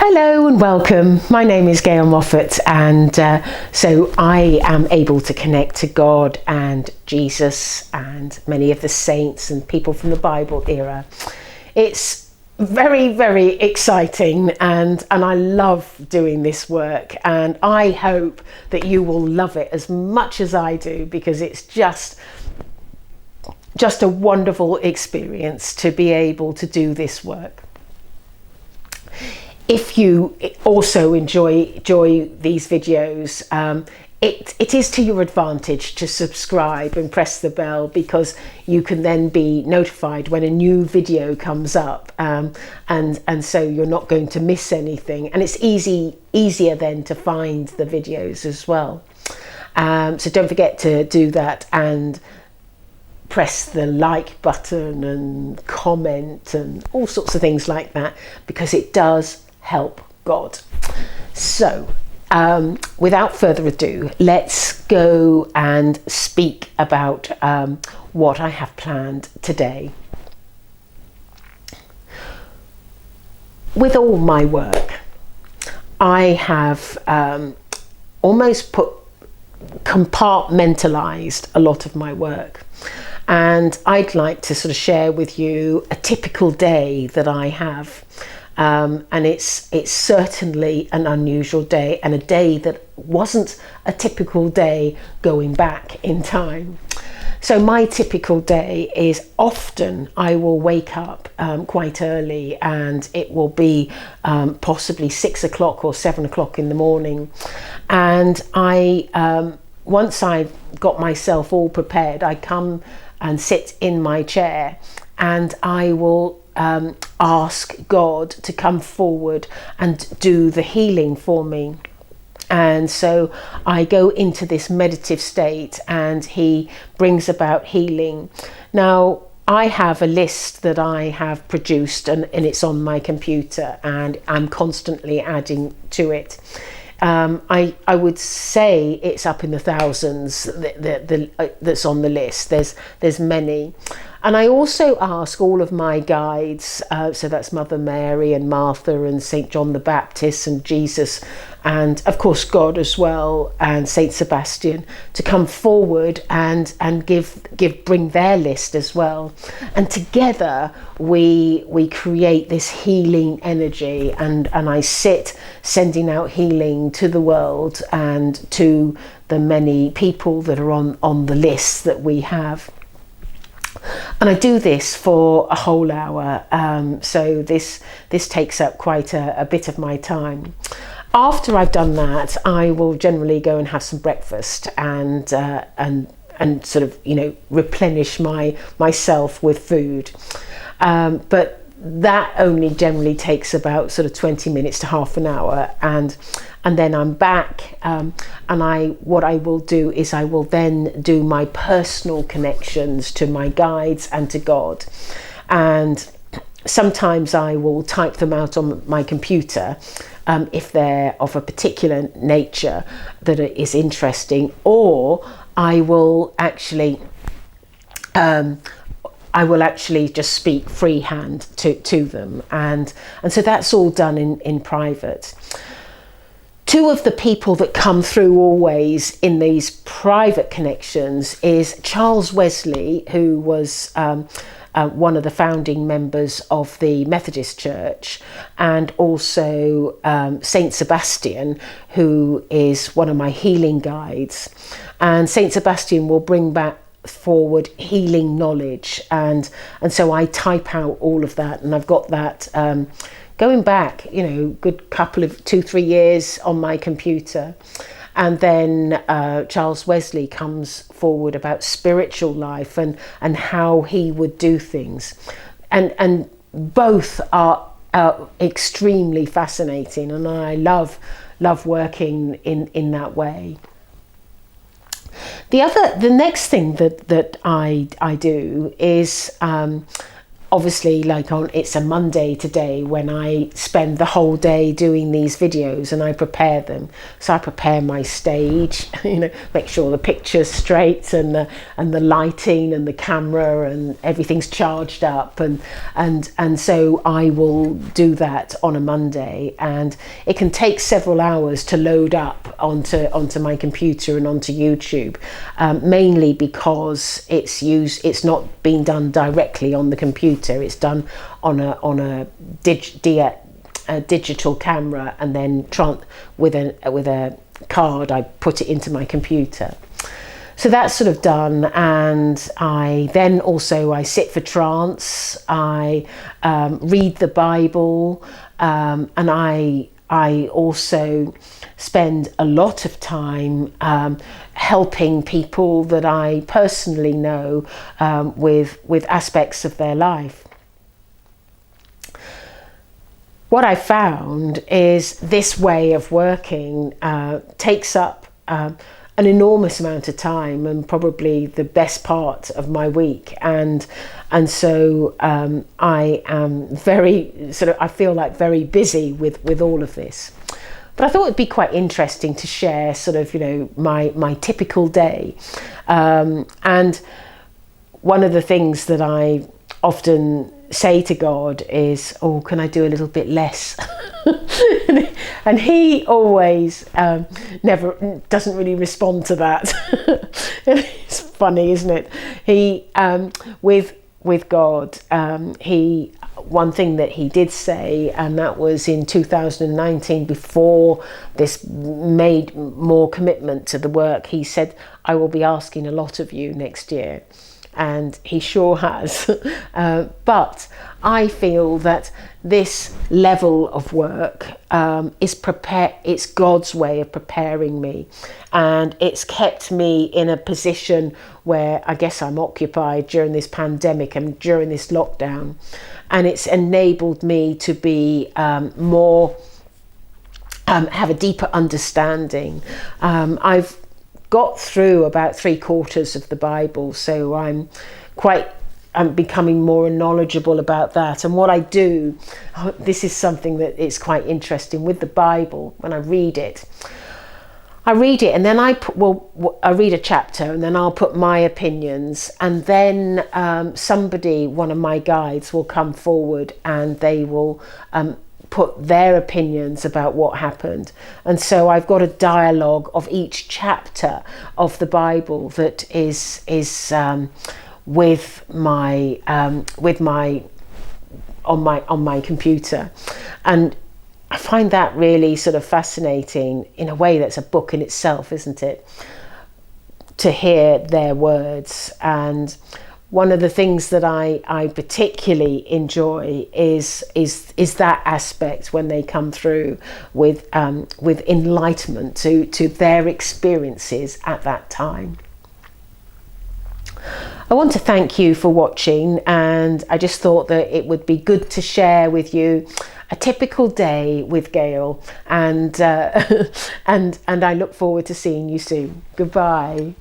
Hello and welcome. My name is Gail Moffat, and so I am able to connect to God and Jesus and many of the saints and people from the Bible era. It's very, very exciting, and I love doing this work, and I hope that you will love it as much as I do, because it's just a wonderful experience to be able to do this work. If you also enjoy these videos, it is to your advantage to subscribe and press the bell, because you can then be notified when a new video comes up, and so you're not going to miss anything, and it's easier then to find the videos as well. So don't forget to do that, and press the like button and comment and all sorts of things like that, because it does help God. So without further ado, let's go and speak about what I have planned today. With all my work, I have almost compartmentalized a lot of my work, and I'd like to sort of share with you a typical day that I have. And it's certainly an unusual day, and a day that wasn't a typical day going back in time. So my typical day is, often I will wake up quite early, and it will be possibly 6 o'clock or 7 o'clock in the morning. And once I've got myself all prepared, I come and sit in my chair, and I will ask God to come forward and do the healing for me. And so I go into this meditative state, and he brings about healing. Now, I have a list that I have produced, and it's on my computer, and I'm constantly adding to it. I would say it's up in the thousands that's on the list. There's many. And I also ask all of my guides, so that's Mother Mary and Martha and St. John the Baptist and Jesus, and of course God as well, and St. Sebastian, to come forward and bring their list as well. And together we create this healing energy, and I sit sending out healing to the world and to the many people that are on the list that we have. And I do this for a whole hour, so this takes up quite a bit of my time. After I've done that, I will generally go and have some breakfast and sort of, replenish myself with food. But that only generally takes about sort of 20 minutes to half an hour, and then I'm back, and what I will do is I will then do my personal connections to my guides and to God, and sometimes I will type them out on my computer if they're of a particular nature that is interesting, or I will actually just speak freehand to them, and so that's all done in private. Two of the people that come through always in these private connections is Charles Wesley, who was one of the founding members of the Methodist Church, and also Saint Sebastian, who is one of my healing guides. And Saint Sebastian will bring back forward healing knowledge, and so I type out all of that, and I've got that going back, good couple of 2-3 years on my computer. And then Charles Wesley comes forward about spiritual life and how he would do things, and both are extremely fascinating, and I love working in that way. The next thing that I do is obviously, like it's a Monday today when I spend the whole day doing these videos and I prepare them. So I prepare my stage, make sure the picture's straight and the lighting and the camera and everything's charged up, and so I will do that on a Monday, and it can take several hours to load up onto my computer and onto YouTube, mainly because it's not being done directly on the computer. It's done on a digital camera, and then with a card I put it into my computer. So that's sort of done, and I sit for trance. I read the Bible, and I also spend a lot of time helping people that I personally know with aspects of their life. What I found is this way of working takes up an enormous amount of time, and probably the best part of my week, and so I am I feel like very busy with all of this. But I thought it'd be quite interesting to share my typical day, and one of the things that I often say to God is, oh, can I do a little bit less? And he always never doesn't really respond to that. It's funny, isn't it? He with God, one thing that he did say, and that was in 2019, before this made more commitment to the work, he said, I will be asking a lot of you next year. And he sure has. But I feel that this level of work it's God's way of preparing me, and it's kept me in a position where I guess I'm occupied during this pandemic and during this lockdown, and it's enabled me to be more have a deeper understanding. I've got through about 3/4 of the Bible, so I'm becoming more knowledgeable about that. And what I do, this is something that is quite interesting with the Bible. When I read it, and then I read a chapter, and then I'll put my opinions, and then one of my guides will come forward, and they will put their opinions about what happened. And so I've got a dialogue of each chapter of the Bible that is on my computer, and I find that really sort of fascinating. In a way, that's a book in itself, isn't it? To hear their words. And one of the things that I particularly enjoy is that aspect when they come through with enlightenment to their experiences at that time. I want to thank you for watching, and I just thought that it would be good to share with you a typical day with Gail, and I look forward to seeing you soon. Goodbye.